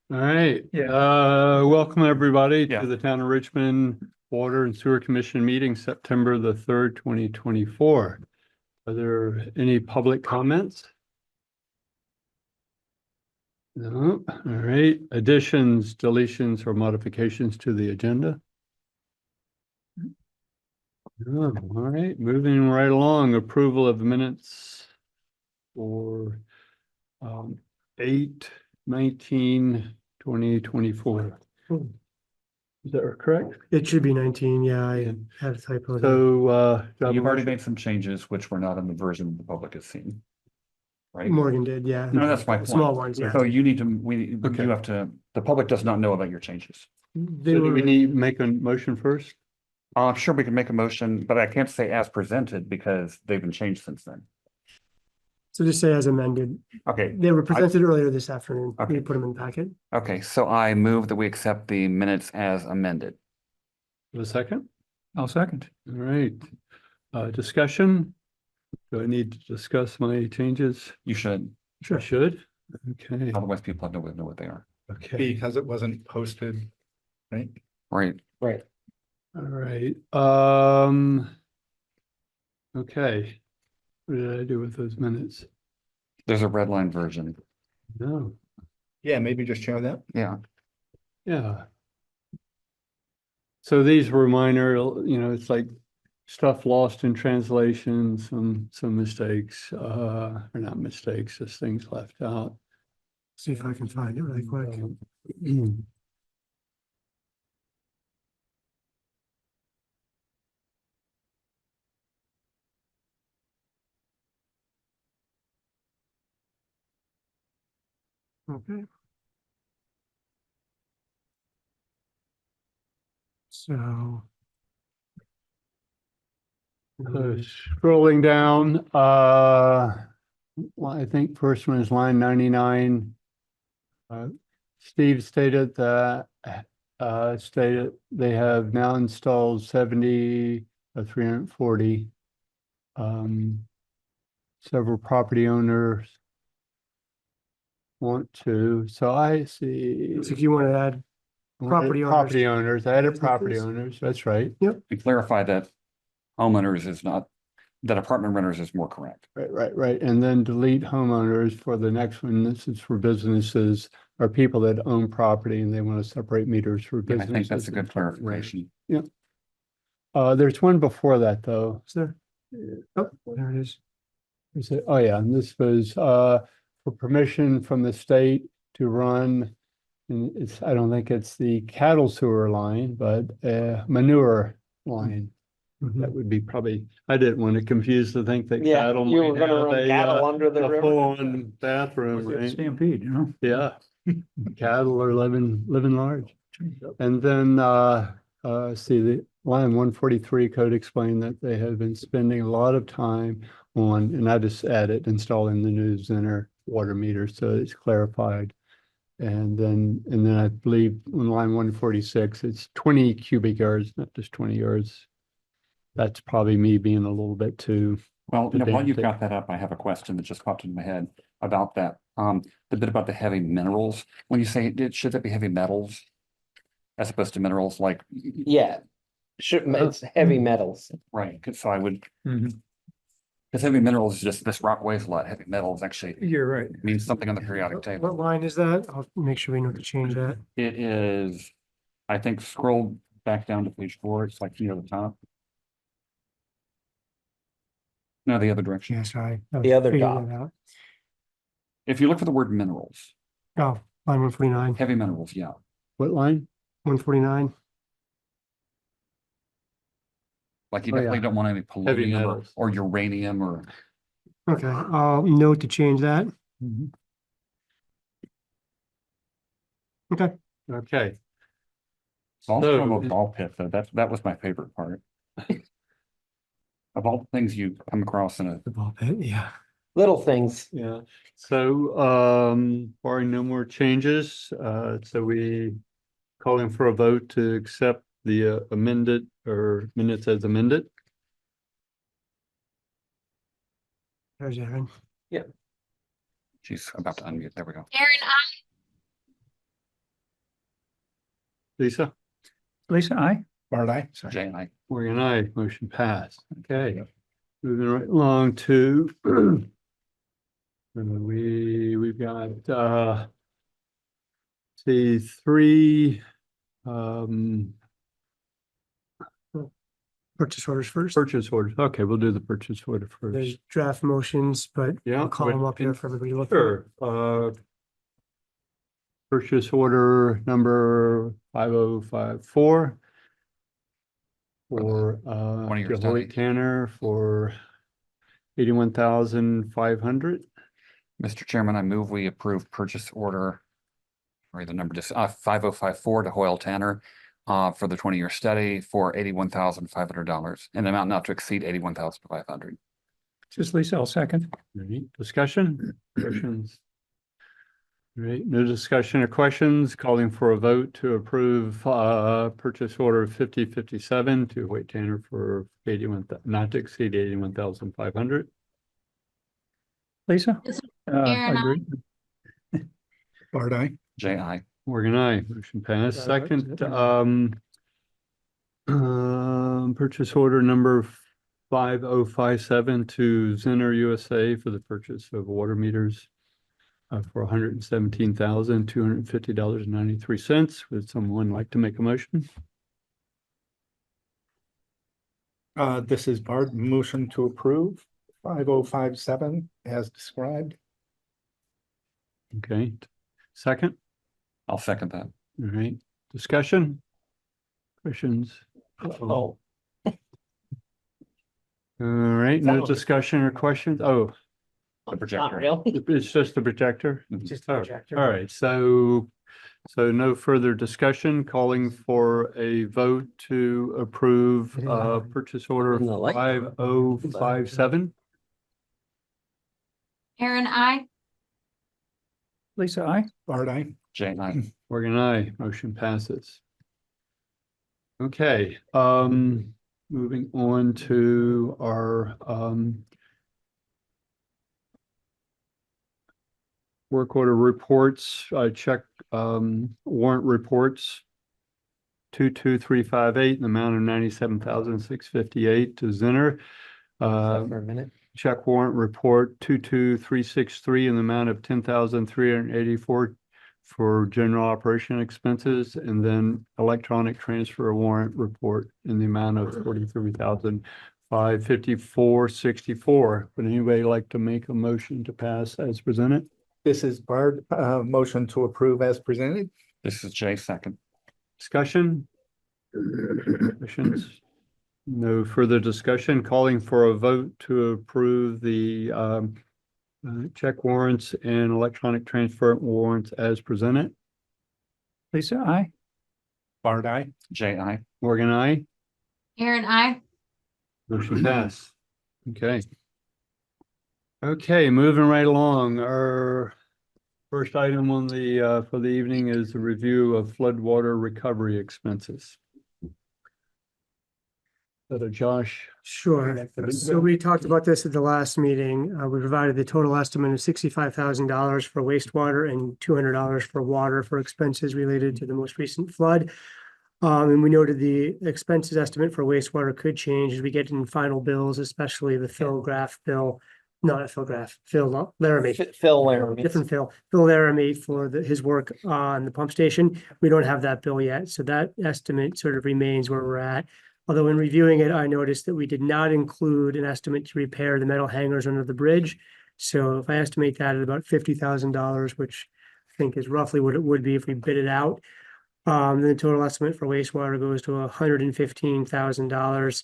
All right. Yeah. Welcome everybody Yeah. to the Town of Richmond Water and Sewer Commission meeting, September the 3rd, 2024. Are there any public comments? No. All right. Additions, deletions, or modifications to the agenda? No. All right. Moving right along. Approval of minutes for 8/19/2024. Is that correct? It should be 19, yeah, I had a typo there. So, You've already made some changes which were not in the version the public has seen. Right? Morgan did, yeah. No, that's my point. Small ones, yeah. So you need to, Okay. you have to, the public does not know about your changes. They So do were, we need to make a motion first? I'm sure we can make a motion, but I can't say as presented because they've been changed since then. so just say as amended. Okay, They were presented earlier this afternoon. Okay. We put them in the packet. okay, so I move that we accept the minutes as amended. A second? I'll second. All right. Discussion? Do I need to discuss my changes? You should, I should. Okay, otherwise people have know what they are. okay. Because it wasn't posted, right? Right. Right. All right. Okay. What did I do with those minutes? There's a red line version. No. Yeah, maybe just share that. Yeah. Yeah. So these were minor, it's like stuff lost in translation, some mistakes, or not mistakes, just things left out. See if I can find it really quick. Okay. So. Scrolling down, well, I think first one is line 99. Steve stated that, they have now installed 70 of 340. Several property owners want to, so I see. So if you want to add, property owners. Property owners, I added property owners, that's right. And clarify that homeowners is not, that apartment renters is more correct. Right. And then delete homeowners for the next one. This is for businesses or people that own property and they want to separate meters for Yeah, I businesses. think that's a good and apartment clarification. renters. There's one before that though. is there? Oh, there it is. Is it? Oh, yeah, and this was for permission from the state to run. And it's, I don't think it's the cattle sewer line, but manure line. That would be probably, I didn't want to confuse to think that Yeah, cattle. you might were gonna have run cattle under the a river. full-on bathroom, right? Stampede, you know? Yeah. Cattle are living large. And then see the line 143 code explained that they have been spending a lot of time on, and I just added installing the new Zenner water meter, so it's clarified. And then I believe on line 146, it's 20 cubic yards, not just 20 yards. That's probably me being a little bit too. Well, you know, while you've pedantic. got that up, I have a question that just popped into my head about that. The bit about the heavy minerals. When you say it, should that be heavy metals? As opposed to minerals like, Yeah, it's heavy metals. right, 'cause so I would. Because heavy minerals is just, this rock weighs a lot. Heavy metals actually You're right. means something on the periodic table. What line is that? I'll make sure we know to change that. It is, I think, scroll back down to page 4. It's like near the top. No, the other direction. Yeah, sorry. I was The other figuring dot. that out. If you look for the word minerals, Oh, line 149, heavy minerals, yeah. What line? 149. Like you Oh, yeah. definitely don't want any polonium metals. or uranium or. Okay, I'll note to change that. Okay. Okay. Ball, So- ball pit, though, that was my favorite part. Of all the things you come across in a, The ball pit, yeah. Little things. Yeah, so barring no more changes, so we calling for a vote to accept the amended or minutes as amended. There's Aaron. she's about to unmute, there we go. Aaron, I. Lisa? Lisa, I. Bart, aye. Sorry. Jay and I. Morgan, I, motion passed. Okay. Moving right along to we've got the three Purchase orders first. purchase orders. Okay, we'll do the purchase order There's first. draft motions, but Yeah. I'll call them up here for everybody to look for. Sure. Purchase order number 5054 for One-year Hoyt study. Tanner for 81,500. Mr. Chairman, I move we approve purchase order. Or the number just 5054 to Hoyle Tanner for the 20-year study for $81,500 and amount not to exceed 81,500. Just Lisa, I'll second. Right, discussion, questions? All right, no discussion or questions, calling for a vote to approve purchase order 5057 to Hoyt Tanner for 81, not to exceed 81,500. Lisa? Yes, I Aaron, I. agree. Bart, aye. Jay, I. Morgan, I, motion passed. Yeah, right. Second, purchase order number 5057 to Zinner USA for the purchase of water meters for $117,250.93. Would someone like to make a motion? This is Bart, motion to approve 5057 as described. Okay, second, I'll second that. all right, discussion? Questions? Oh, All right, no Sounds- discussion or questions? Oh, The not projector. really. it's just the projector? Just Oh, the projector. all right, so no further discussion, calling for a vote to approve purchase order And the light. 5057. Aaron, I. Lisa, I. Bart, aye. Jay and I. Morgan, I, motion passes. Okay, moving on to our work order reports, I check warrant reports. 22358 in the amount of 97,658 to Zinner. For a minute. Check warrant report 22363 in the amount of 10,384 for general operation expenses, and then electronic transfer warrant report in the amount of 43,554.64. Would anybody like to make a motion to pass as presented? This is Bart, motion to approve as presented. This is Jay, second. Discussion? Questions? No further discussion, calling for a vote to approve the check warrants and electronic transfer warrants as presented. Lisa, I. Bart, aye. Jay, I. Morgan, I. Aaron, I. Motion pass. Okay. Okay, moving right along, our first item on the for the evening is the review of floodwater recovery expenses. So Josh. Sure. So we talked about this at the last meeting. We provided the total estimate of $65,000 for wastewater and $200 for water for expenses related to the most recent flood. And we noted the expenses estimate for wastewater could change as we get in final bills, especially the Phil bill, not Phil Laramie. Phil Laramie. Different Phil Laramie for his work on the pump station. We don't have that bill yet, so that estimate sort of remains where we're at. Although in reviewing it, I noticed that we did not include an estimate to repair the metal hangers under the bridge. So if I estimate that at about $50,000, which I think is roughly what it would be if we bid it out, then the total estimate for wastewater goes to $115,000.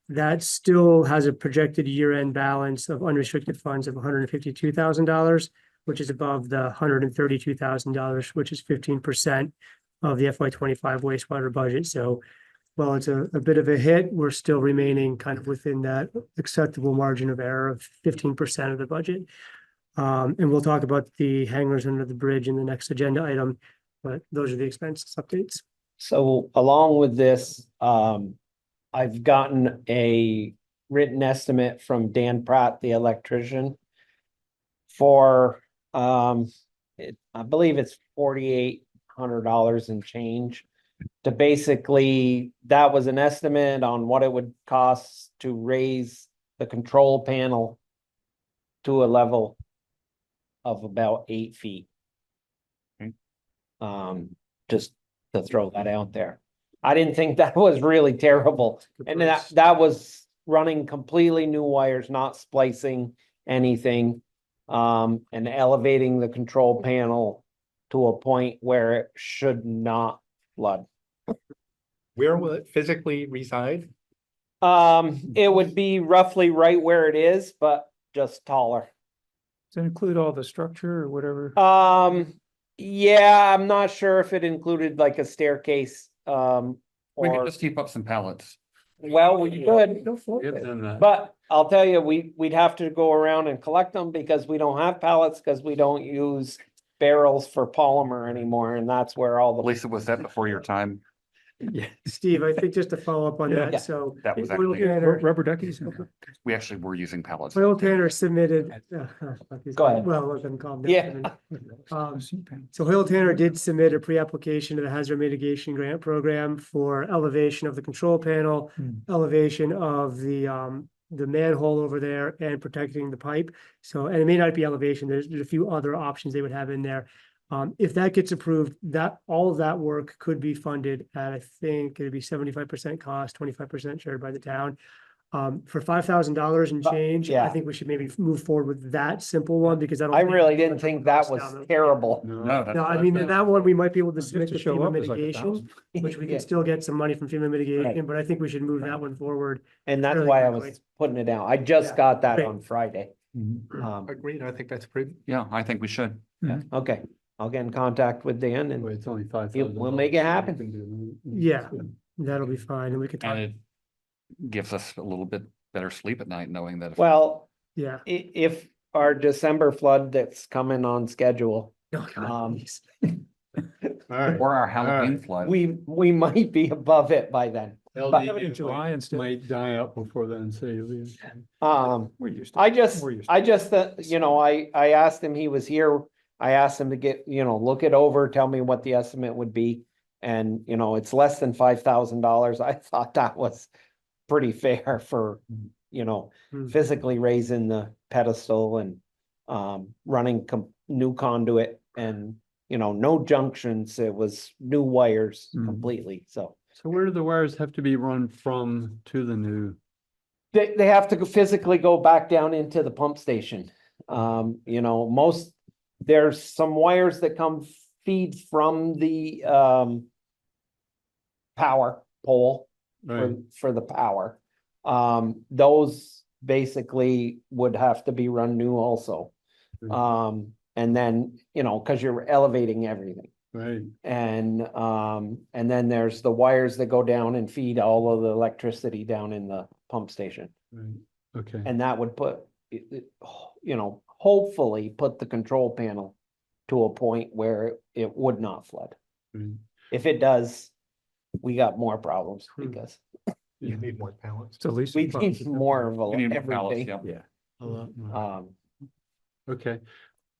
That still has a projected year-end balance of unrestricted funds of $152,000, which is above the $132,000, which is 15% of the FY25 wastewater budget. So while it's a bit of a hit, we're still remaining kind of within that acceptable margin of error of 15% of the budget. And we'll talk about the hangers under the bridge in the next agenda item, but those are the expenses updates. So along with this, I've gotten a written estimate from Dan Pratt, the electrician, for I believe it's $4,800 and change. to basically, that was an estimate on what it would cost to raise the control panel to a level of about 8 feet. Okay. Just to throw that out there. I didn't think that was really terrible. And that was running completely new wires, not splicing anything. And elevating the control panel to a point where it should not flood. Where will it physically reside? It would be roughly right where it is, but just taller. Does it include all the structure or whatever? Yeah, I'm not sure if it included like a staircase, We could or, just heap up some pallets. well, we could. Give them that. But I'll tell you, we'd have to go around and collect them because we don't have pallets, because we don't use barrels for polymer anymore, and that's where all the. Lisa, was that before your time? Yeah. Steve, I think just to follow up on Yeah. that, so. That was Oil actually- Tanner- Rubber duckies? We actually were using pallets. Oil Tanner submitted. Go ahead. Well, let them calm down. Yeah. So Oil Tanner did submit a pre-application to the Hazard Mitigation Grant Program for elevation of the control panel, elevation of the manhole over there, and protecting the pipe. So, and it may not be elevation, there's a few other options they would have in there. If that gets approved, that, all of that work could be funded at, I think it'd be 75% cost, 25% shared by the town. For $5,000 and change, I yeah. think we should maybe move forward with that simple one, because I don't. I think really it's didn't much think of a that cost was down the- terrible. No, that's. No, I mean, that one, we might be able to Just submit to the show FEMA up is like mitigation, 1,000. which we Yeah. can still get some money from FEMA mitigation, Right. but I think we should move that one forward. And that's Really why I quickly. was putting it down. I just Yeah. got that Great. on Friday. Agreed, I think that's pretty. Yeah, I think we should. Okay, I'll get in contact with Dan Well, and it's only $5,000. we'll make it happen. Yeah. That'll be fine, and we could talk, And it gives us a little bit better sleep at night knowing that. well, yeah. if our December flood that's coming on schedule, Oh, God, Um, please. All right. Or our Halloween right. flood. we might be above it by then. Have it in July instead. Might die out before then, so you'll be. We're used to. I it. just, We're used to I it. just, I asked him, he was here. I asked him to get, look it over, tell me what the estimate would be. And, it's less than $5,000. I thought that was pretty fair for, physically raising the pedestal and running new conduit and, no junctions. It was new wires completely, so. So where do the wires have to be run from to the new? They have to physically go back down into the pump station. There's some wires that feed from the power pole Right. for the power. Those basically would have to be run new also. And then, cause you're elevating everything. Right. And then there's the wires that go down and feed all of the electricity down in the pump station. Right. Okay. And that would put, hopefully put the control panel to a point where it would not flood. Right. If it does, we got more problems because You need more pallets. So Lisa. we need more of We need more pallets, everything. yeah. Yeah. A lot more. I Okay.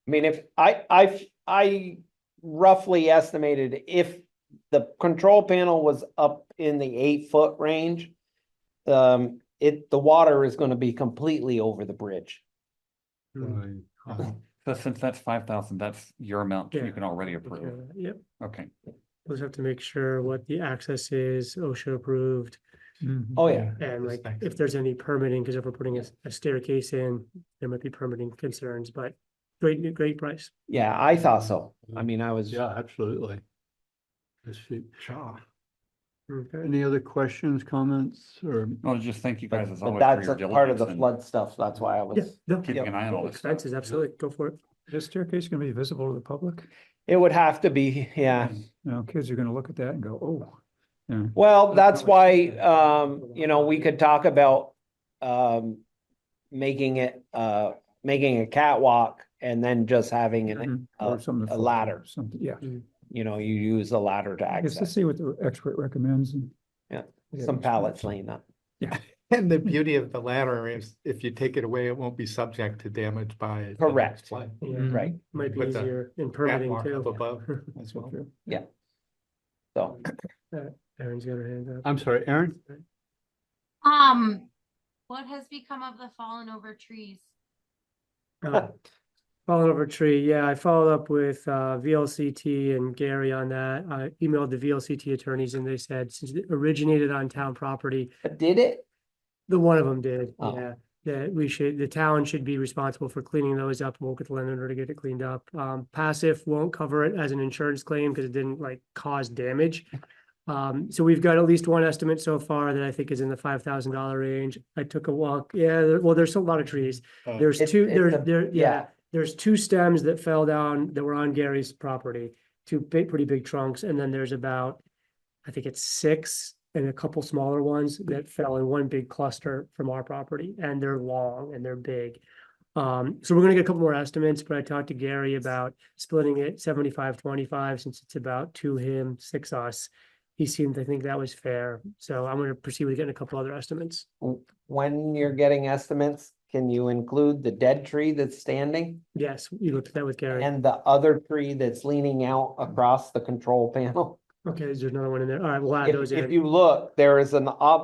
mean, if I roughly estimated if the control panel was up in the 8-foot range, the water is gonna be completely over the bridge. Right. So since that's 5,000, that's your amount Yeah. you can already approve. Yep, Okay. we'll just have to make sure what the access is, OSHA approved, Mhm. Oh, yeah. and like, Thanks. if there's any permitting, because if we're putting a staircase in, there might be permitting concerns, but great price. Yeah, I thought so. I mean, I was. Yeah, absolutely. That's cheap. Sure. Okay. Any other questions, comments, or? Well, just thank you guys But as but always for that's your a part of diligence the and flood stuff. That's why I Yeah, was, no. keeping an eye on all this stuff. Expenses, absolutely, go for it. This staircase gonna be visible to the public? it would have to be, yeah. Kids are gonna look at that and go, oh. Yeah. Well, that's why, we could talk about, making a catwalk and then just having Mhm. a Or something to a float ladder. or Something, yeah. You use a ladder to I guess let's access, see what the expert recommends and. Yeah, Yeah, some it's- pallets laying up. And the beauty of the ladder is if you take it away, it won't be subject to damage by. the Correct. next flood. Yeah, Mhm. Right. might be With the easier in permitting catwalk too. up above That's as well. true. Yeah. So, Aaron's got her hand up. I'm sorry, Aaron? What has become of the fallen over trees? Oh, Fallen over tree, yeah, I followed up with VLCT and Gary on that. I emailed the VLCT attorneys and they said since it originated on town property, but did it? the one of them did, Oh. yeah. That the town should be responsible for cleaning those up and work with the landowner to get it cleaned up. Passive won't cover it as an insurance claim because it didn't like cause damage. So we've got at least one estimate so far that I think is in the $5,000 range. I took a walk, well, there's a lot of trees. There's It's- two, it's a- there's two stems that fell down that were on Gary's property, two pretty big trunks, and then there's about, I think it's 6 and a couple smaller ones that fell in one big cluster from our property, and they're long and they're big. So we're gonna get a couple more estimates, but I talked to Gary about splitting it 75-25 since it's about 2 him, 6 us. He seemed to think that was fair, so I'm gonna proceed with getting a couple other estimates. When you're getting estimates, can you include the dead tree that's standing? Yes, you looked at that with Gary. And the other tree that's leaning out across the control panel? Okay, is there another one in there? All right, we'll add those If in. you look, there is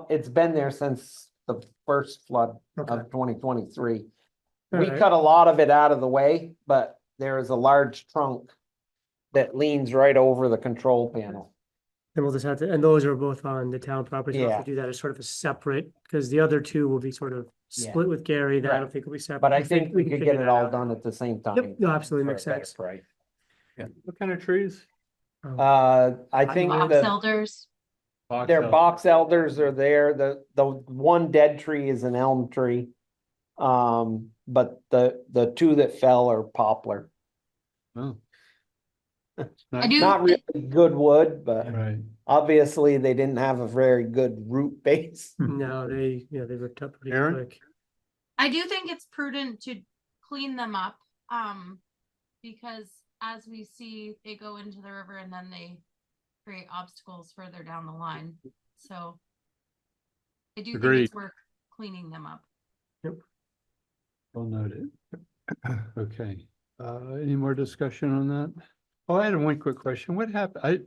it's been there since the first flood Okay. of 2023. All We right. cut a lot of it out of the way, but there is a large trunk that leans right over the control panel. Then we'll just have to, and those are both on the town property. So we'll have to Yeah. do that as sort of a separate, because the other two will be sort of Yeah. split with Gary. That I don't Right. think will be separate. But I think we can could figure get it that all out. done at the same time. Yep, no, absolutely for a makes better sense. price. What kind of trees? I think Box the, elders? their box elders are there. The one dead tree is an elm tree. But the 2 that fell are poplar. Oh. I do, Not really good wood, but Right. obviously they didn't have a very good root base. No, they ripped up pretty Aaron? quick. I do think it's prudent to clean them up, because as we see, they go into the river and then they create obstacles further down the line. So I do think Agreed. it's worth cleaning them up. Well noted. Okay, any more discussion on that? Oh, I had one quick question. What happened?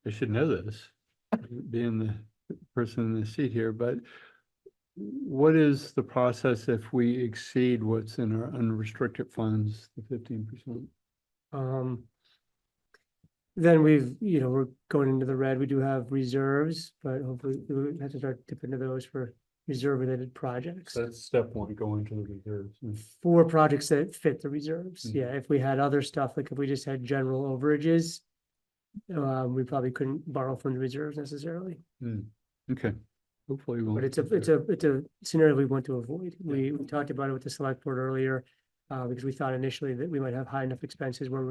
I should know this, being the person in the seat here, but what is the process if we exceed what's in our unrestricted funds, the 15%? Then we're going into the red. We do have reserves, but hopefully we have to start dipping into those for reserve related projects. So that's step one, go into the reserves. For projects that fit the reserves. Mhm. Yeah, if we had other stuff, like if we just had general overages, we probably couldn't borrow from the reserves necessarily. Okay, hopefully we'll. But it's a scenario we want to avoid. We talked about it with the select board earlier, because we thought initially that we might have high enough expenses where we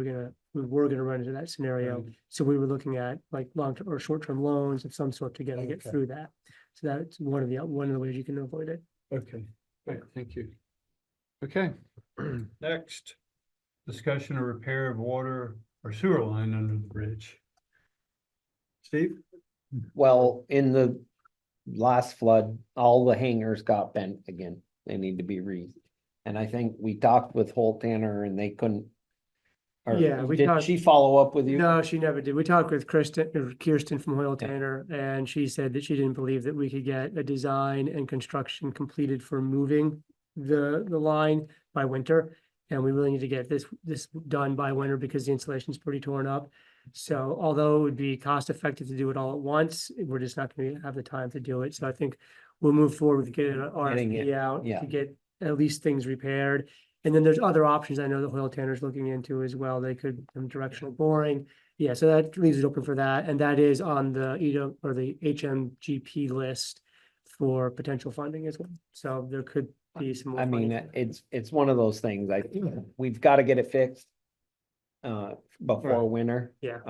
were gonna run into that scenario. Right. So we were looking at like long-term or short-term loans of some sort to get Okay. through that. So that's one of the ways you can avoid it. Okay, great, thank you. Okay, next, discussion of repair of water or sewer line under the bridge. Steve? Well, in the last flood, all the hangers got bent again. They need to be and I think we talked with Holt Tanner and they couldn't. Or Yeah, we did talked- she follow up with you? No, she never did. We talked with Kirsten from Hoyle Tanner, and she said that she didn't believe that we could get a design and construction completed for moving the line by winter. And we really need to get this done by winter because the installation's pretty torn up. So although it would be cost effective to do it all at once, we're just not gonna have the time to do it. So I think we'll move forward with getting an Getting RFP it, out yeah. to get at least things repaired. And then there's other options I know that Hoyle Tanner's looking into as well. They could, directional boring. Yeah, so that leaves it open for that. And that is on the EDO or the HMGP list for potential funding as well. So there could be some more. I mean, funding. it's one of those things. We've got to get it fixed. Before Right. winter. Yeah.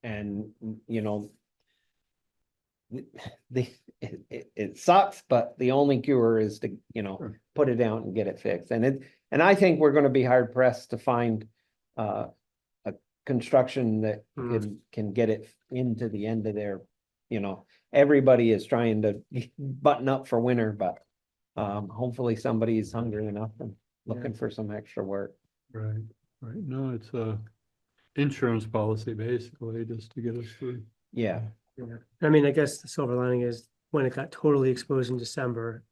And it sucks, but the only cure is to, Sure. put it out and get it fixed. And I think we're gonna be hard pressed to find a construction that can get it into the end of their, everybody is trying to button up for winter, but hopefully somebody's hungry enough and looking for some extra work. Right, right, no, it's insurance policy, basically, just to get us through. Yeah, I mean, I guess the silver lining is when it got totally exposed in December,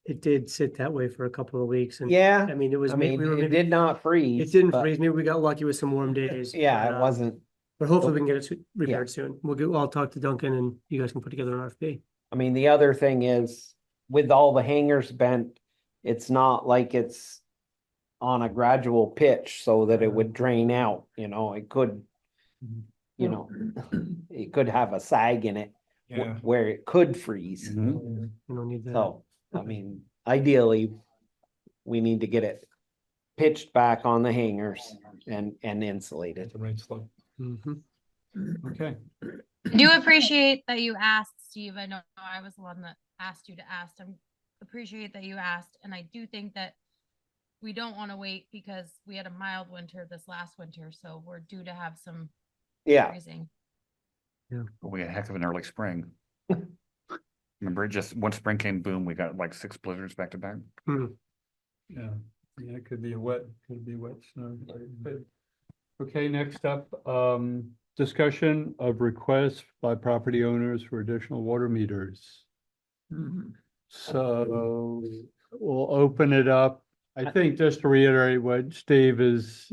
it did sit that way for a couple of weeks and. yeah, I mean, it was, I we mean, were it maybe, did not freeze. it didn't but- freeze. Maybe we got lucky with some warm days. Yeah, but, it wasn't, But hopefully we can get it repaired soon. I'll talk to Duncan and you guys can put together an RFP. I mean, the other thing is, with all the hangers bent, it's not like it's on a gradual pitch so that it would drain out, it could, it could have a sag in it Yeah. where it could freeze. Mhm. You don't need that. So, I mean, ideally, we need to get it pitched back on the hangers and insulated. The right slope. Mhm. Okay. I do appreciate that you asked, Steve. I know I was the one that asked you to ask. I appreciate that you asked, and I do think that we don't want to wait because we had a mild winter this last winter, so we're due to have some Yeah, freezing. We had a heck of an early spring. Remember, just one spring came, boom, we got like 6 blizzards back to back. Yeah, it could be wet snow. But- Okay, next up, discussion of requests by property owners for additional water meters. So we'll open it up. I think just to reiterate what Steve is.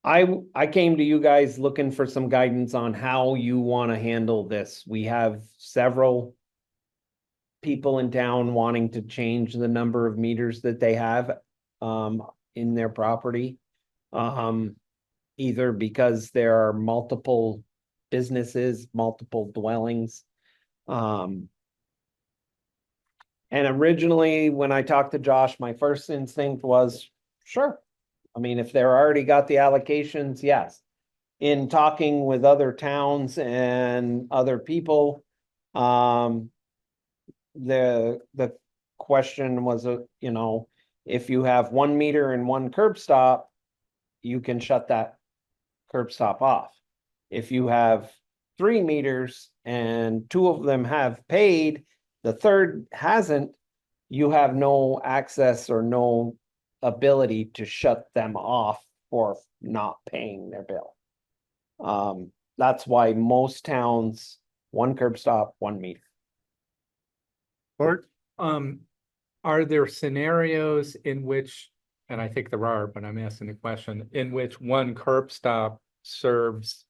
I came to you guys looking for some guidance on how you want to handle this. We have several people in town wanting to change the number of meters that they have in their property. Either because there are multiple businesses, multiple dwellings. And originally, when I talked to Josh, my first instinct was, sure. I mean, if they're already got the allocations, yes. In talking with other towns and other people, the question was, if you have 1 meter and 1 curb stop, you can shut that curb stop off. If you have 3 meters and 2 of them have paid, the third hasn't, you have no access or no ability to shut them off for not paying their bill. That's why most towns, 1 curb stop, 1 meter. Bart? Are there scenarios in which, and I think there are, but I'm asking the question, in which 1 curb stop serves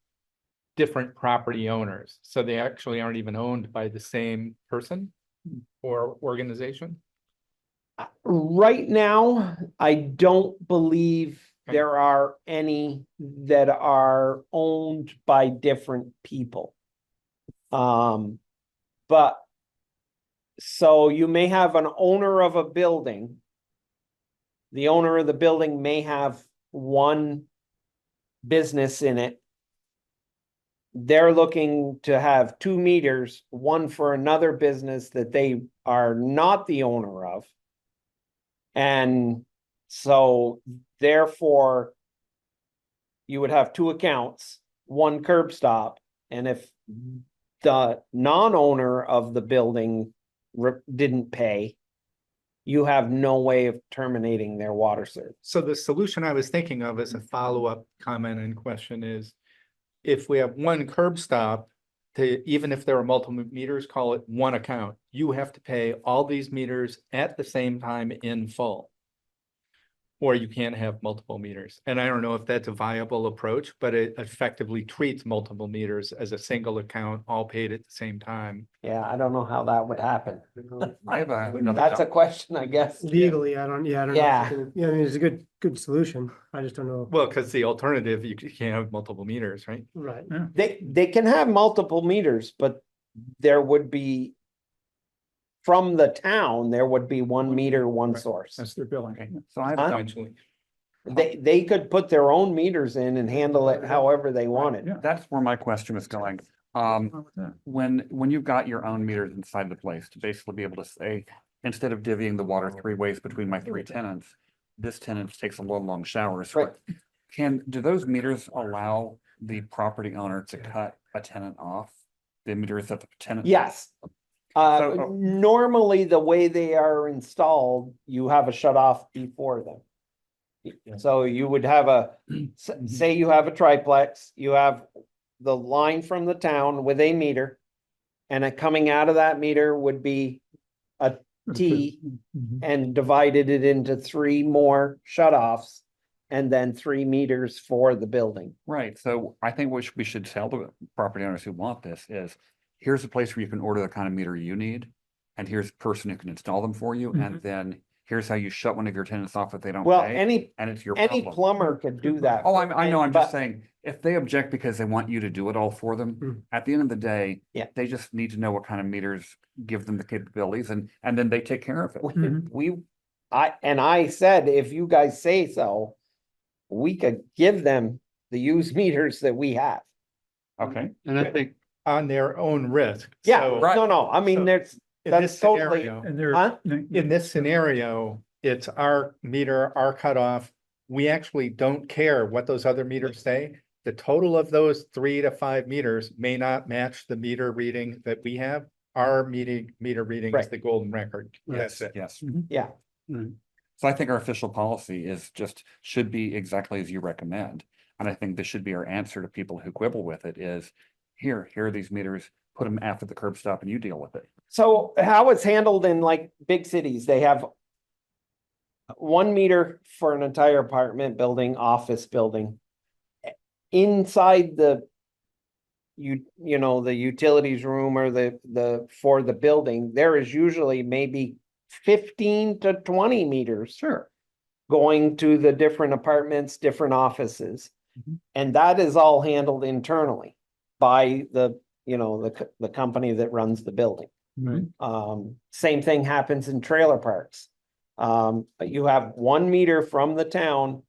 different property owners? So they actually aren't even owned by the same person or organization? Right now, I don't believe Okay. there are any that are owned by different people. But so you may have an owner of a building. The owner of the building may have 1 business in it. They're looking to have 2 meters, 1 for another business that they are not the owner of. And so therefore, you would have 2 accounts, 1 curb stop, and if the non-owner of the building didn't pay, you have no way of terminating their water service. So the solution I was thinking of as a follow-up comment and question is, if we have 1 curb stop, even if there are multiple meters, call it 1 account, you have to pay all these meters at the same time in full. Or you can't have multiple meters. And I don't know if that's a viable approach, but it effectively treats multiple meters as a single account, all paid at the same time. Yeah, I don't know how that would happen. I have another. That's a question, I guess. Legally, I don't know. if Yeah. it's gonna- Yeah, I mean, it's a good solution. I just don't know. Well, because the alternative, you can't have multiple meters, right? Right. They can have multiple meters, but there would be, from the town, there would be 1 meter, 1 source. That's their billing. Okay, so I have Huh? Eventually. They could put their own meters in and handle it however they wanted. Yeah. That's where my question was going. What's wrong with that? When you've got your own meters inside the place, to basically be able to say, instead of divvying the water 3 ways between my 3 tenants, this tenant takes a long showers. Right. Do those meters allow the property owner to cut a tenant off? The meters that the tenant? Yes. So- Normally, the way they are installed, you have a shut off before them. So you would have say you have a triplex, you have the line from the town with a meter. And coming out of that meter would be a T Mhm. and divided it into 3 more shut-offs. And then 3 meters for the building. Right, so I think we should tell the property owners who want this is, here's a place where you can order the kind of meter you need. And here's a person who can install them for you, and then here's how you shut one of your tenants off if they don't Well, pay, any and it's your Any problem. plumber could do that. Oh, I know, I'm But- just saying, if they object because they want you to do it all for them, at the end of the day, Yeah. they just need to know what kind of meters give them the capabilities, and then they take care of it. Mhm. I said, if you guys say so, we could give them the used meters that we have. Okay, And I think, On their own risk. Yeah, So Right. no, I mean, so there's, in that's this totally- scenario- And they're. Huh? In this scenario, it's our meter, our cutoff. We actually don't care what those other meters say. The total of those 3 to 5 meters may not match the meter reading that we have. Our meter reading is Right. the golden record. yes, That's it. yes. yeah, right, So I think our official policy should be exactly as you recommend. And I think this should be our answer to people who quibble with it is, here are these meters, put them after the curb stop and you deal with it. so how it's handled in like big cities, they have 1 meter for an entire apartment building, office building. Inside the the utilities room or for the building, there is usually maybe 15 to 20 meters. Sure. Going to the different apartments, different offices. Mhm. And that is all handled internally by the company that runs the building. right. Same thing happens in trailer parks. But you have 1 meter from the town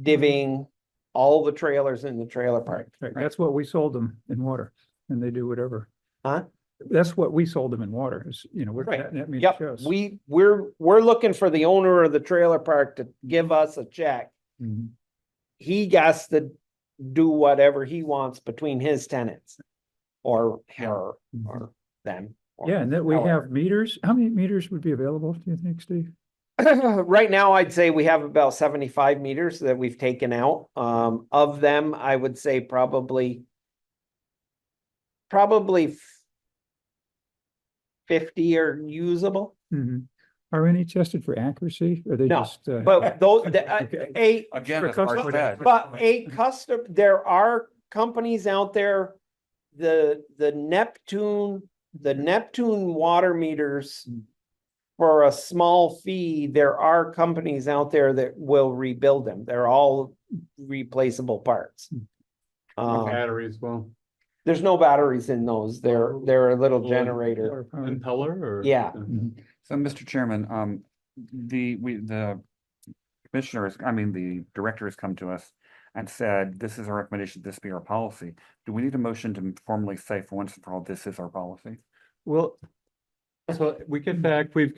divvying all the trailers in the trailer park. Right, that's what we sold them in water, and they do whatever. Huh? That's what we sold them in water, is, what Right. that means Yep, shows. we're looking for the owner of the trailer park to give us a check. Mhm. He has to do whatever he wants between his tenants. Or her, or them. or Yeah, and that we however. have meters. How many meters would be available, do you think, Steve? Right now, I'd say we have about 75 meters that we've taken out. Of them, I would say probably 50 are usable. Mhm. Are any tested for accuracy? Or they No, just? But those, Okay. Again, For as Mark customer- said, but there are companies out there. The Neptune water meters. For a small fee, there are companies out there that will rebuild them. They're all replaceable parts. Batteries, well, There's no batteries in those. They're a little generator. impeller or? Yeah. Mhm. so Mr. Chairman, the director has come to us and said, this is our recommendation, this be our policy. Do we need a motion to formally say for once and for all, this is our policy? Well, so we get back, we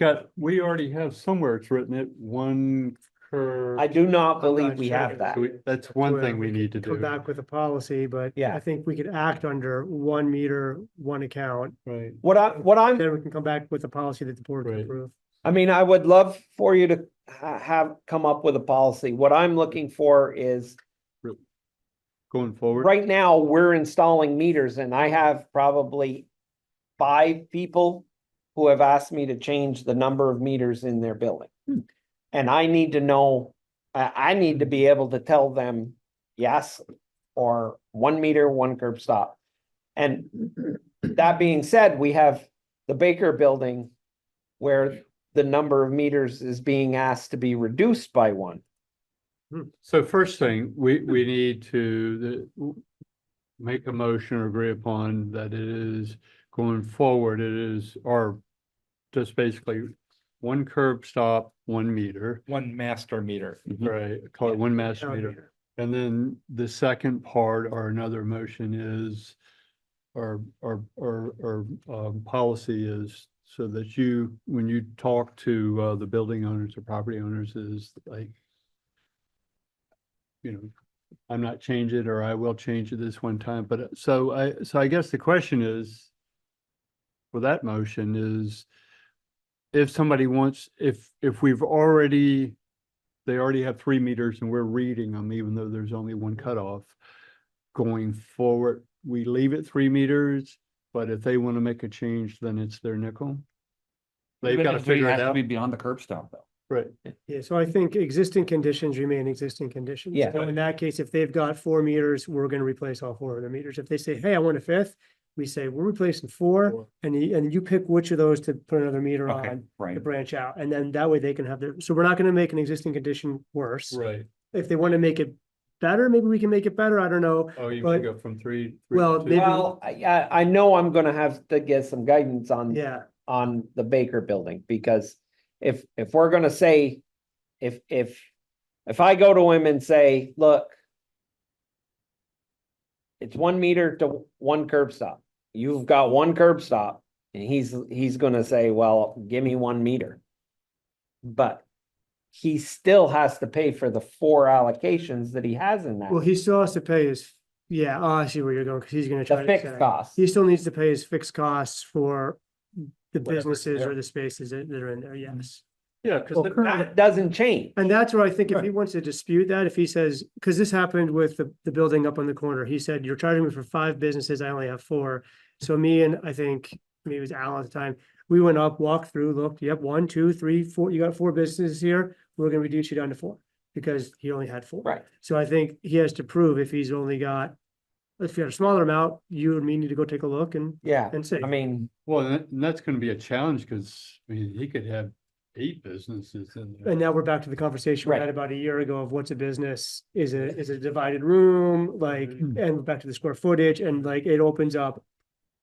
already have somewhere it's written it, 1 curb. I do not I'm believe not we sure. have that. That's one Well, thing we need to Come do. back with a policy, but Yeah. I think we could act under 1 meter, 1 account. Right, What I'm, Then we can come back with a policy that the board can Right. approve. I mean, I would love for you to have come up with a policy. What I'm looking for is going forward. right now, we're installing meters and I have probably 5 people who have asked me to change the number of meters in their building. And I need to know, I need to be able to tell them yes, or 1 meter, 1 curb stop. And that being said, we have the Baker building where the number of meters is being asked to be reduced by 1. So first thing, we need to make a motion or agree upon that it is going forward, it is, or just basically 1 curb stop, 1 meter, 1 master meter. right, call it 1 master Town meter. meter. And then the second part or another motion is, or policy is so that when you talk to the building owners or property owners is like, I'm not changing it or I will change it this one time, but so I guess the question is for that motion is if somebody wants, if we've already they already have 3 meters and we're reading them, even though there's only one cutoff. Going forward, we leave it 3 meters, but if they want to make a change, then it's their nickel. They've got to figure it Has to out. be beyond the curb stop though. Right. Yeah, so I think existing conditions remain existing conditions. Yeah. So in that case, if they've got 4 meters, we're gonna replace all 4 of their meters. If they say, hey, I want a 5th, we say, we're replacing 4, and you pick which of those to put another meter Okay, on to right. branch out, and then that way they can have their, so we're not gonna make an existing condition worse. Right. If they want to make it better, maybe we can make it better, I don't know. Oh, you But- can go from 3. Well, to maybe- Well, I know I'm gonna have to get some guidance Yeah, on the Baker building, because if we're gonna say, if I go to him and say, look, it's 1 meter to 1 curb stop, you've got 1 curb stop, and he's gonna say, well, give me 1 meter. But he still has to pay for the 4 allocations that he has in that, well, he still has to pay his, yeah, oh, I see where you're going, because he's gonna try the to fixed say. costs. He still needs to pay his fixed costs for the Whatever's businesses there. or the spaces that are in there, yes. Yeah, because Well, currently, That doesn't change. And that's where I think if he wants to dispute that, if he says, because this happened with the building up on the corner, he said, you're charging me for 5 businesses, I only have 4. So me and I think, maybe it was Alan at the time, we went up, walked through, looked, yep, 1, 2, 3, 4, you got 4 businesses here, we're gonna reduce you down to 4. Because he only had 4. Right. So I think he has to prove if he's only got, if you had a smaller amount, you and me need to go take a look and Yeah, see. I mean, well, and that's going to be a challenge because, I mean, he could have 8 businesses in there. And now we're back to the conversation we Right. had about a year ago of what's a business, is it a divided room, like, Mhm. and back to the square footage, and like, it opens up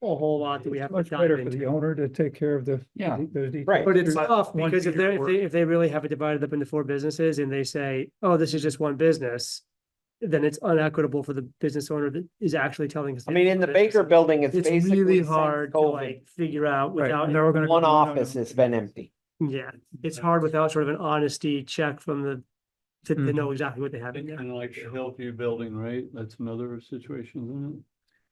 a whole lot that we have to much dive better for the into. owner to take care of the. Yeah. those details. Right. But it's There's tough, one because if meter they're, for- if they really have it divided up into 4 businesses, and they say, oh, this is just 1 business, then it's unequitable for the business owner that is actually telling us. I mean, in the Baker building, it's It's basically. really since hard to COVID, like figure out Right, without, and they're all gonna. One no, no, no. office has been empty. yeah, it's hard without sort of an honesty check from the, to Mhm. know exactly what they have in there. Kind of like the Hillview building, right? That's another situation, isn't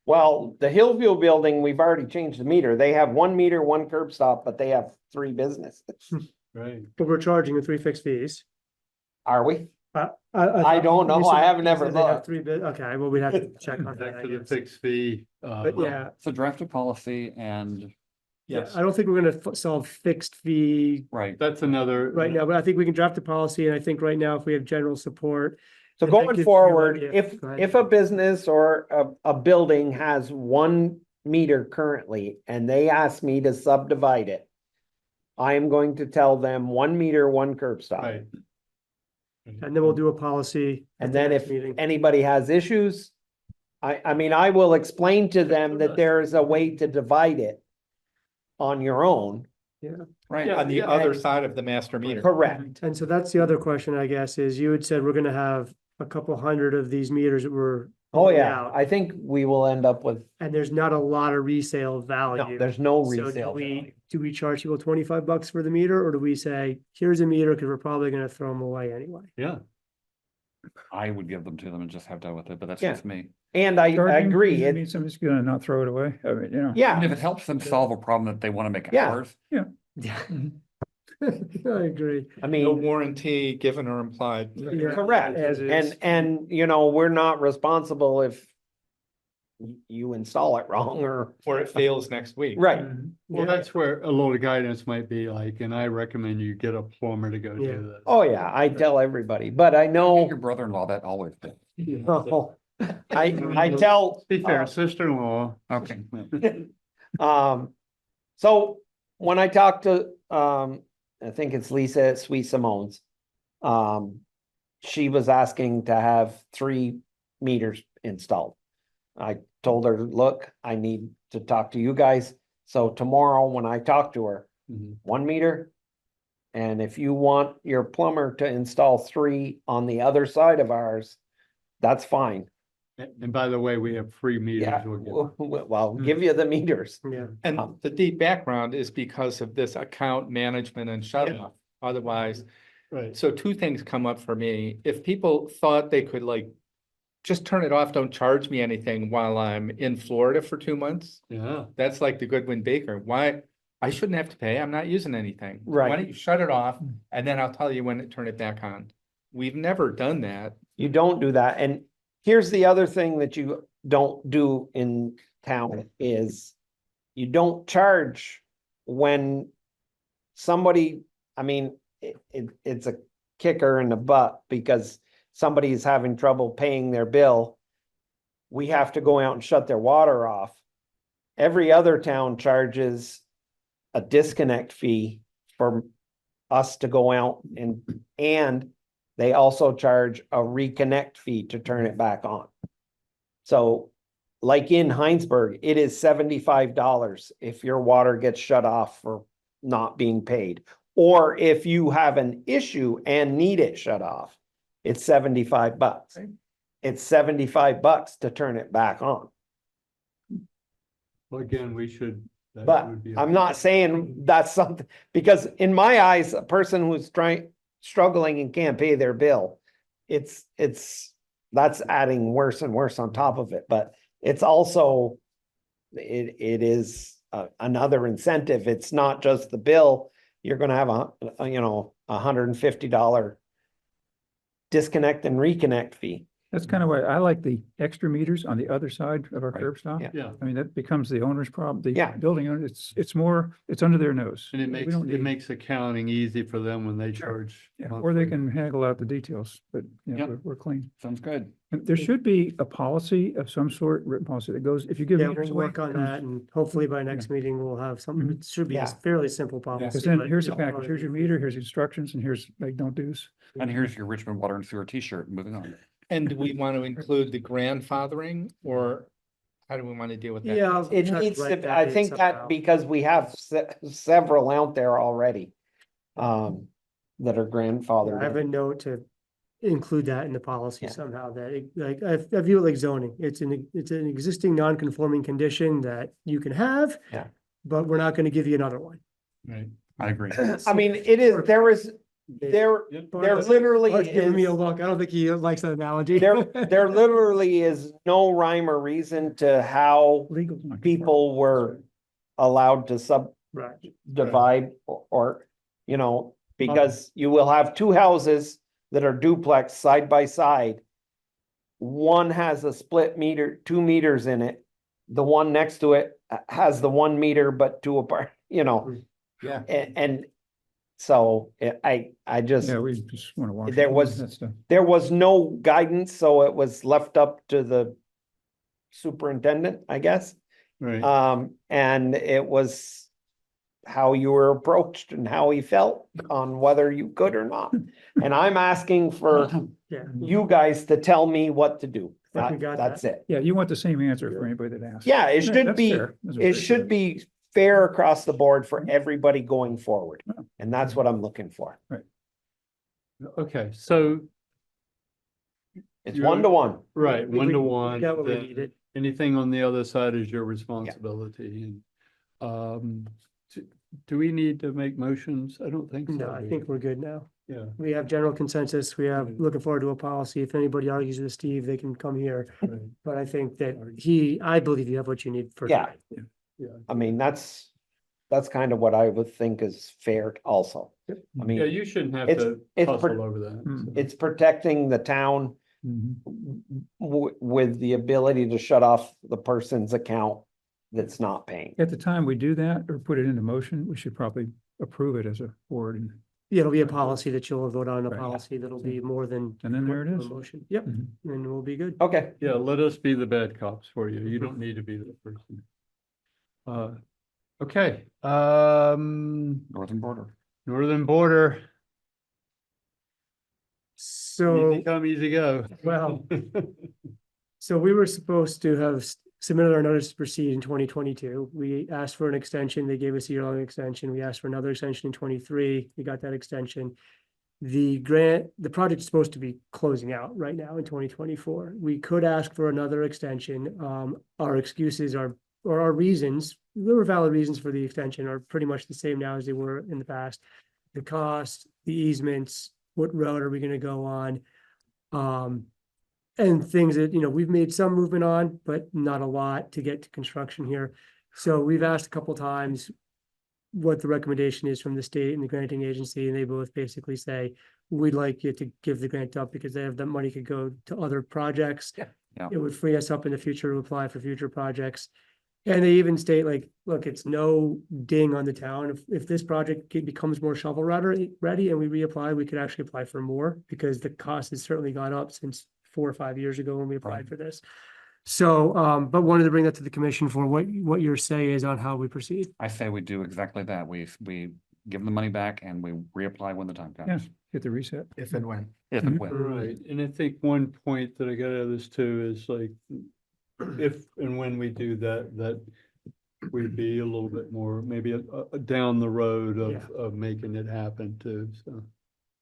Well, the Hillview building, we've already changed the meter. They have 1 meter, 1 curb stop, but they have 3 businesses. it? Right. But we're charging the 3 fixed fees. Are we? I I don't know. you said- I haven't you never said they have looked. 3 okay, well, we'd have to check on that, Back I to the guess. fixed fee. But yeah, So draft a policy and, Yes, I don't think we're gonna solve fixed fee right, that's another. right now, but I think we can draft a policy, and I think right now, if we have general support. So If that gives going you forward, an idea. if, Go ahead. if a business or a building has 1 meter currently and they ask me to subdivide it, I am going to tell them 1 meter, 1 curb stop. Right. And then we'll do a policy. at And the then next if meeting. anybody has issues, I mean, I will explain to them that there is a way to divide it on your own. right. Yeah. On the other side of the master meter. Correct. And so that's the other question, I guess, is you had said we're gonna have a couple hundred of these meters that were. Oh, going yeah. out, I think we will end up with, And there's not a lot of resale no, value. there's no So resale. value. do we charge people $25 for the meter, or do we say, here's a meter, because we're probably gonna throw them away anyway? Yeah. I would give them to them and just have done with it, but that's Yeah. just me. And I Charging, agree. I It, mean, somebody's gonna not throw it away. I mean, you know. And yeah, if it helps them solve a problem that they want to make Yeah. ours, Yeah. Mhm. I agree. I No mean, warranty given or implied. Yeah. correct. As is. And, you know, we're not responsible if you install it wrong or, Or it fails next week. right. Well, Yeah. that's where a little guidance might be like, and I recommend you get a plumber to go Yeah. do this. Oh, yeah, I tell everybody, but I know, your brother-in-law, that always did. I tell. Be fair, sister-in-law. Okay. So when I talked to, I think it's Lisa at Sweet Simone's. She was asking to have 3 meters installed. I told her, look, I need to talk to you guys. So tomorrow, when I talk to her, Mhm. 1 meter. And if you want your plumber to install 3 on the other side of ours, that's fine. And by the way, we have free meters. Yeah, we'll get. well, I'll give you the meters. Yeah, And the deep background is because of this account management and shut off. Otherwise, Right. so 2 things come up for me. If people thought they could like just turn it off, don't charge me anything while I'm in Florida for 2 months, Yeah. that's like the Goodwin Baker. Why? I shouldn't have to pay. I'm not using anything. Right. Why don't you shut it off and then I'll tell you when to turn it back on? we've never done that. You don't do that. And here's the other thing that you don't do in town is you don't charge when somebody, I mean, it's a kicker in the butt because somebody's having trouble paying their bill. We have to go out and shut their water off. Every other town charges a disconnect fee for us to go out and they also charge a reconnect fee to turn it back on. So like in Heinsberg, it is $75 if your water gets shut off for not being paid. Or if you have an issue and need it shut off, it's $75. Right. It's $75 to turn it back on. Well, again, we should. that But would be a- I'm not saying that's something, because in my eyes, a person who's struggling and can't pay their bill, that's adding worse and worse on top of it, but it's also, it is another incentive. It's not just the bill. You're gonna have $150 disconnect and reconnect fee. That's kind of why I like the extra meters on the other side of our Right. curb stop. Yeah. Yeah, I mean, that becomes the owner's problem, the Yeah. building owner, it's more, it's under their nose. and it We makes, don't it need- makes accounting easy for them when they Sure. charge. Yeah, or they monthly. can haggle out the details, but yeah, Yep. we're clean. Sounds good. And there should be a policy of some sort, written policy that goes, if you give Yeah, meters we'll away. work on it comes- that and hopefully by next meeting we'll have something. Mhm. It should be a Yeah. fairly simple policy. Because then but, here's you the know, package, here's your meter, here's instructions, and here's like don't do's. And here's your Richmond Water and Sewer t-shirt. Moving on. And do we want to include the grandfathering or how do we want to deal with that? Yeah. I'll It try needs write to, I in think that somehow. because we have several out there already. That are I grandfathered. have a in. note to include that in the policy Yeah. somehow, that like, I view it like zoning. It's an existing non-conforming condition that you can have. Yeah. But we're not gonna give you another one. Right. I agree. I mean, there literally Bart's giving me a is, look. I don't think he likes that analogy. there literally is no rhyme or reason to how Legal. people were allowed to Right. subdivide or, because you will have two houses that are duplex side by side. One has a split meter, 2 meters in it. The one next to it has the 1 meter, but 2 apart, Yeah. and so I just. Yeah, we just want to watch. There was- that stuff. There was no guidance, so it was left up to the superintendent, I guess. Right. And it was how you were approached and how he felt on whether you could or not. And I'm asking for Yeah. you guys to tell me what to do. I think we got That's it. Yeah, you want the same answer for anybody that asks. Yeah, it Yeah, should that's be, fair. That's it very should fair. be fair across the board for everybody going forward. Yeah. And that's what I'm looking for. Okay, so, It's You're- 1-to-1. right, We- one to we one. got what we then needed. Anything on the other side is your responsibility. And do we need to make motions? I don't think so. No, I do think we? we're good now. Yeah, We have general consensus. We have, Right. looking forward to a policy. If anybody argues with Steve, they can come here. right, But I think that I believe you have what you need for. Yeah. tonight. yeah. I mean, that's kind of what I would think is fair also. I Yeah, mean, you shouldn't have it's- to it's hustle over that. Mm. so. it's protecting the town Mhm. with the ability to shut off the person's account that's not paying. At the time we do that or put it into motion, we should probably approve it as a board and Yeah, it'll be a policy that you'll vote on, a Right. policy that'll be more than. And then there it a is. Motion. Yep, Mhm. and we'll be good. Okay, Yeah, let us be the bad cops for you. You don't need to be the person. Okay, Northern border. northern border, So. easy come, easy go. Well, so we were supposed to have submitted our notice to proceed in 2022. We asked for an extension. They gave us a year-long extension. We asked for another extension in 23. We got that extension. The project is supposed to be closing out right now in 2024. We could ask for another extension. Our excuses or our reasons, there were valid reasons for the extension, are pretty much the same now as they were in the past. The cost, the easements, what road are we gonna go on? And things that, we've made some movement on, but not a lot to get to construction here. So we've asked a couple times. what the recommendation is from the state and the granting agency, and they both basically say, we'd like you to give the grant up because they have that money could go to other projects. Yeah. It would free us up in the future to apply for future projects. And they even state like, look, it's no ding on the town. If this project becomes more shovel ready and we reapply, we could actually apply for more because the cost has certainly gone up since 4 or 5 years ago when we applied Right. for this. So, but wanted to bring that to the commission for what your say is on how we proceed. I say we do exactly that. We give them the money back and we reapply when the time Yeah, comes. hit the reset. If and when. If and Mhm. when. Right, and I think one point that I got out of this too is like, if and when we do that, that we'd be a little bit more, maybe down the road Yeah. of making it happen too, so.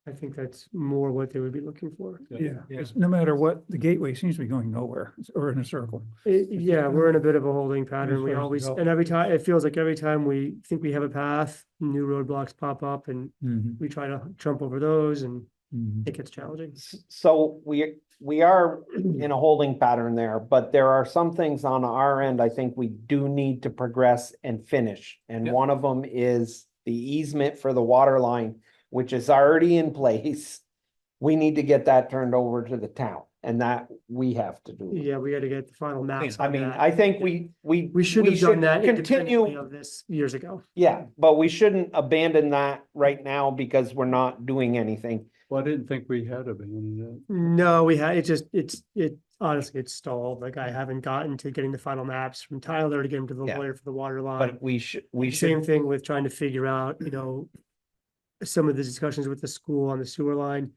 I think that's more what they would be looking for. Yeah, it's no matter what, the gateway seems to be going nowhere or in a circle. Yeah, we're in a bit of a holding pattern. We far as always, development. and every time, it feels like every time we think we have a path, new roadblocks pop up and Mhm, we try to jump over those and mhm. it gets challenging. So we are in a holding pattern there, but there are some things on our end, I think we do need to progress and finish. And Yep. one of them is the easement for the water line, which is already in place. We need to get that turned over to the town and that we have to do. Yeah, we gotta get the final maps I on mean, that. I think we We should have done that independently continue, of this years ago. yeah, but we shouldn't abandon that right now because we're not doing anything. Well, I didn't think we had abandoned it. No, we had, it honestly, it's stalled. Like I haven't gotten to getting the final maps from Tyler to get him to the Yeah. lawyer for the water line. But we should Same thing with trying to figure out, some of the discussions with the school on the sewer line.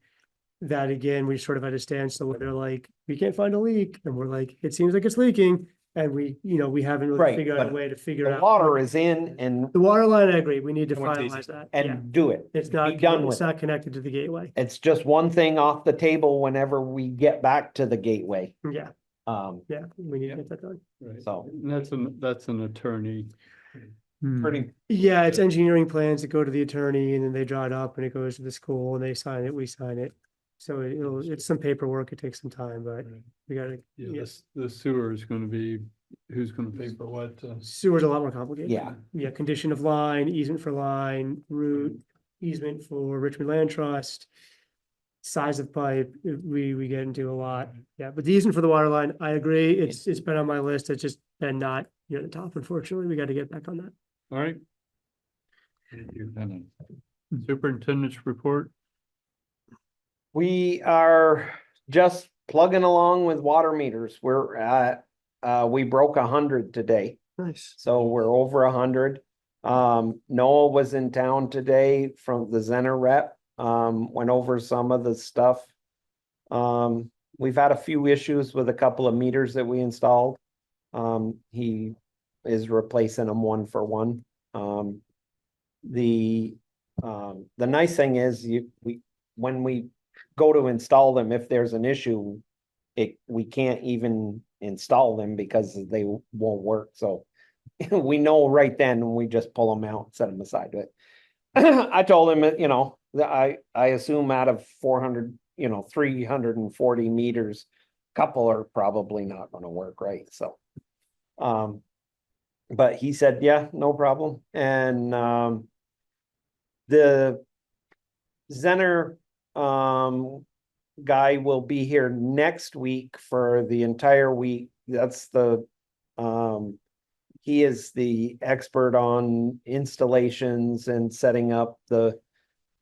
That again, we sort of had a standstill where they're like, we can't find a leak. And we're like, it seems like it's leaking. And we haven't really Right, figured out a but way to figure the out. water is in and The water line, I agree. We need to And what's easy. finalize that. Yeah. and do it. It's Be not, done it's with it. not connected to the gateway. It's just one thing off the table whenever we get back to the gateway. Yeah, yeah, we need to get that done. Right. So- And that's an attorney. Hmm. Pretty, Yeah, it's engineering plans that go to the attorney and then they draw it up and it goes to the school and they sign it, we sign it. So it's some paperwork, it takes some time, but we gotta, Yeah, yes, the sewer is gonna be, who's gonna pay for what? sewer's a lot more complicated. yeah, Yeah, condition of line, easement for line, route, easement for Richmond Land Trust. Size of pipe, we get into a lot, yeah, but the easement for the water line, I agree, it's been on my list, it's just been not near the top, unfortunately, we gotta get back on that. All right. Superintendent's report. we are just plugging along with water meters. We're at, we broke 100 today. Nice. So we're over 100. Noah was in town today from the Zener rep, went over some of the stuff. We've had a few issues with a couple of meters that we installed. He is replacing them one for one. The nice thing is when we go to install them, if there's an issue, we can't even install them because they won't work. So we know right then, and we just pull them out, set them aside to it. I told him, that I assume out of 400, 340 meters, couple are probably not gonna work, right? So, but he said, yeah, no problem. And, the Zener, guy will be here next week for the entire week. That's he is the expert on installations and setting up the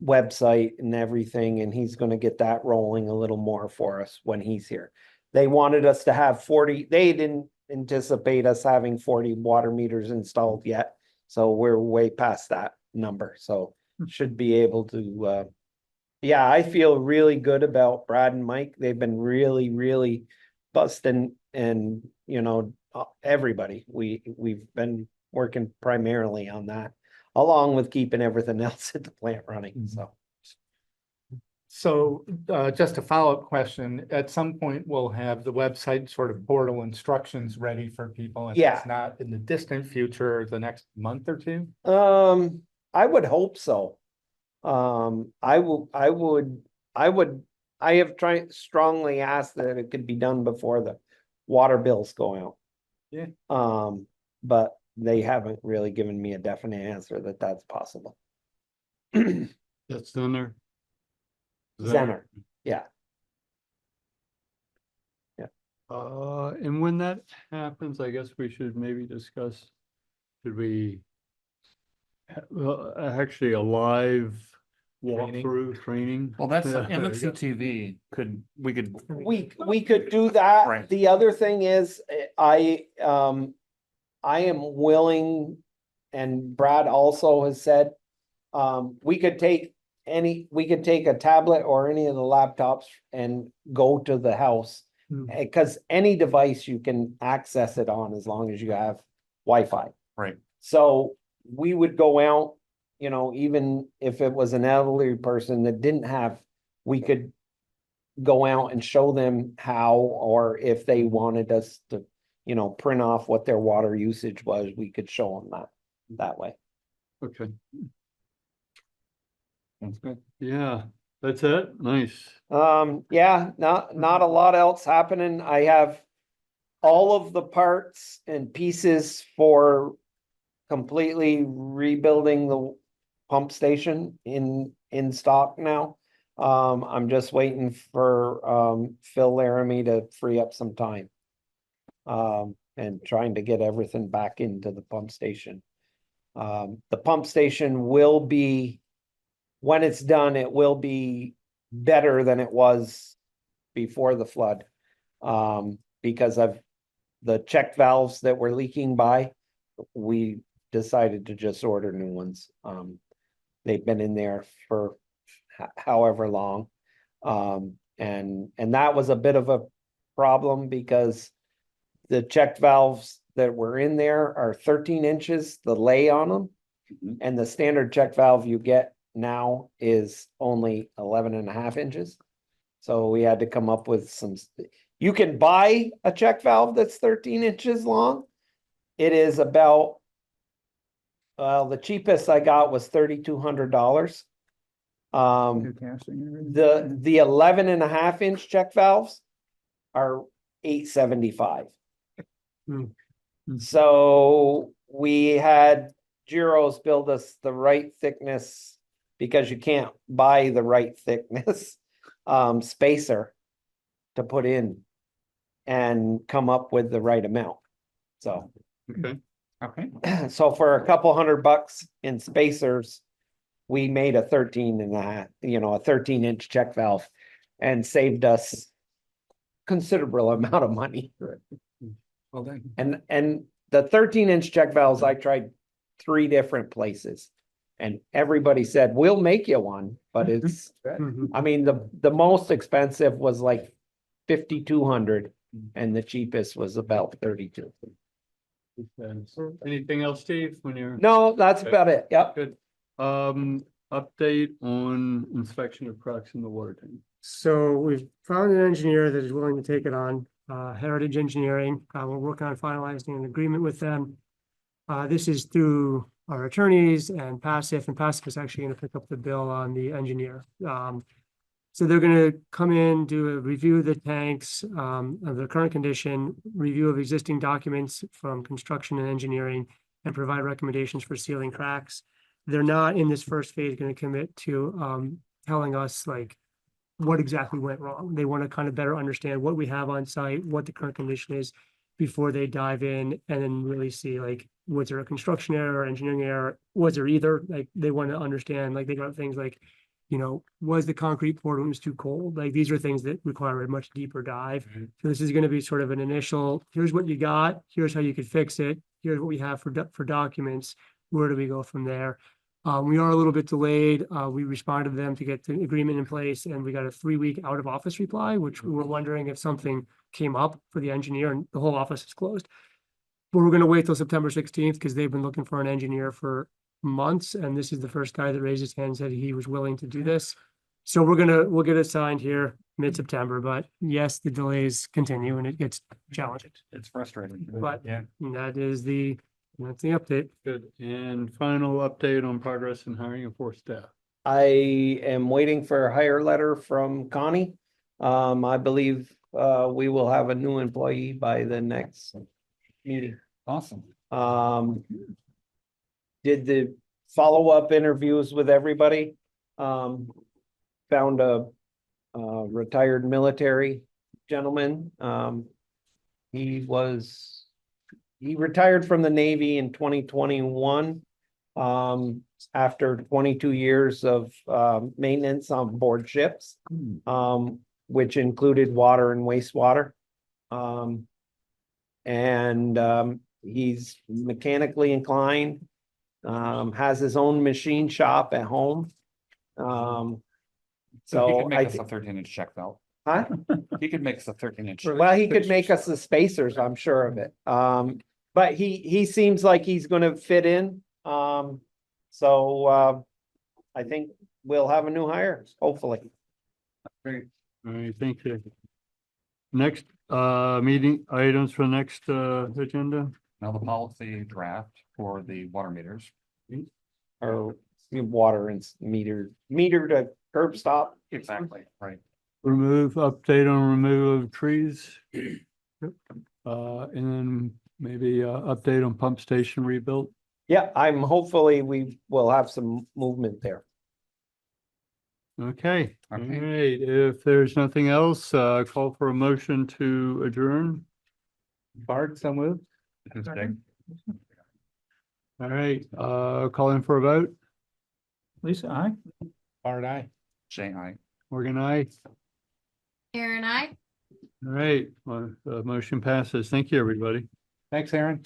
website and everything, and he's gonna get that rolling a little more for us when he's here. They wanted us to have 40, they didn't anticipate us having 40 water meters installed yet, so we're way past that number, so should be able to, yeah, I feel really good about Brad and Mike. They've been really, really busting and, everybody. We've been working primarily on that, along with keeping everything else at the plant running, so. So, just a follow-up question, at some point, we'll have the website sort of portal instructions ready for people. If Yeah. it's not in the distant future, the next month or two. I would hope so. I have tried strongly asked that it could be done before the water bills go out. Yeah. But they haven't really given me a definite answer that that's possible. That's Zenner. Zenner, yeah. And when that happens, I guess we should maybe discuss, should we actually a live Training. walkthrough training? Well, that's Yeah. MFCTV we could, We could do that. Right. The other thing is, I am willing, and Brad also has said, we could take a tablet or any of the laptops and go to the house. Because any device you can access it on as long as you have Wi-Fi. right, So we would go out, you know, even if it was an elderly person that didn't have, we could go out and show them how, or if they wanted us to, you know, print off what their water usage was, we could show them that way. Okay, that's good. yeah, that's it, nice. Yeah, not a lot else happening. I have all of the parts and pieces for completely rebuilding the pump station in stock now. I'm just waiting for Phil Laramie to free up some time. And trying to get everything back into the pump station. The pump station will be, when it's done, it will be better than it was before the flood. Because of the check valves that were leaking by, we decided to just order new ones. They've been in there for however long. And that was a bit of a problem because the check valves that were in there are 13 inches, the lay on them. And the standard check valve you get now is only 11.5 inches. So we had to come up with some, you can buy a check valve that's 13 inches long. It is about, well, the cheapest I got was $3,200. New casting and everything. The 11.5 inch check valves are $875. So we had Giro's build us the right thickness, because you can't buy the right thickness spacer to put in and come up with the right amount. So Okay, Okay, so for a couple $100 in spacers, we made a 13.5, you know, a 13-inch check valve, and saved us considerable amount of money. well done. And the 13-inch check valves, I tried 3 different places, and everybody said, we'll make you one, but it's, I mean, the most expensive was like 5,200 and the cheapest was about 32. anything else, Steve, when you're? No, that's about it. Yep. Good. Update on inspection of cracks in the water tank. So we've found an engineer that is willing to take it on, Heritage Engineering. We're working on finalizing an agreement with them. This is through our attorneys and Passive is actually gonna pick up the bill on the engineer. So they're gonna come in, do a review of the tanks, of the current condition, review of existing documents from construction and engineering, and provide recommendations for sealing cracks. They're not in this first phase gonna commit to telling us like what exactly went wrong. They want to kind of better understand what we have on site, what the current condition is before they dive in and then really see like, was there a construction error or engineering error? Was there either? Like they want to understand, like they got things like, you know, was the concrete poured when it was too cold? Like these are things that require a much deeper dive. So this is going to be sort of an initial, here's what you got, here's how you could fix it, here's what we have for documents. Where do we go from there? We are a little bit delayed. We responded to them to get the agreement in place, and we got a 3-week out of office reply, which we were wondering if something came up for the engineer, and the whole office is closed. But we're gonna wait till September 16th because they've been looking for an engineer for months, and this is the first guy that raised his hand and said he was willing to do this. So we'll get it signed here mid-September, but yes, the delays continue and it gets challenging. It's frustrating. But Yeah. that's the update. Good. And final update on progress in hiring of 4 staff. I am waiting for a hire letter from Connie. I believe we will have a new employee by the next meeting. Awesome. Did the follow-up interviews with everybody. Found a retired military gentleman. He retired from the Navy in 2021. After 22 years of maintenance on board ships, which included water and wastewater. He's mechanically inclined, has his own machine shop at home. So he So could make I, us a 13-inch check valve. huh? He could make us a 13-inch. Well, he could make us the spacers, I'm sure of it. But he seems like he's gonna fit in. I think we'll have a new hire, hopefully. Great. All right, thank you. Next, meeting items for next, agenda. Now the policy draft for the water meters. Or water and meter to curb stop. Exactly, right. Update on removal of trees. And then maybe, update on pump station rebuild. Yeah, hopefully we will have some movement there. Okay, all Okay. right, if there's nothing else, call for a motion to adjourn. Bart, so moved. This is Jake. All right, calling for a vote, Lisa, aye? Bart, aye. Jay, aye. Morgan, aye. Aaron, I. All right, well, the motion passes. Thank you, everybody. Thanks, Aaron.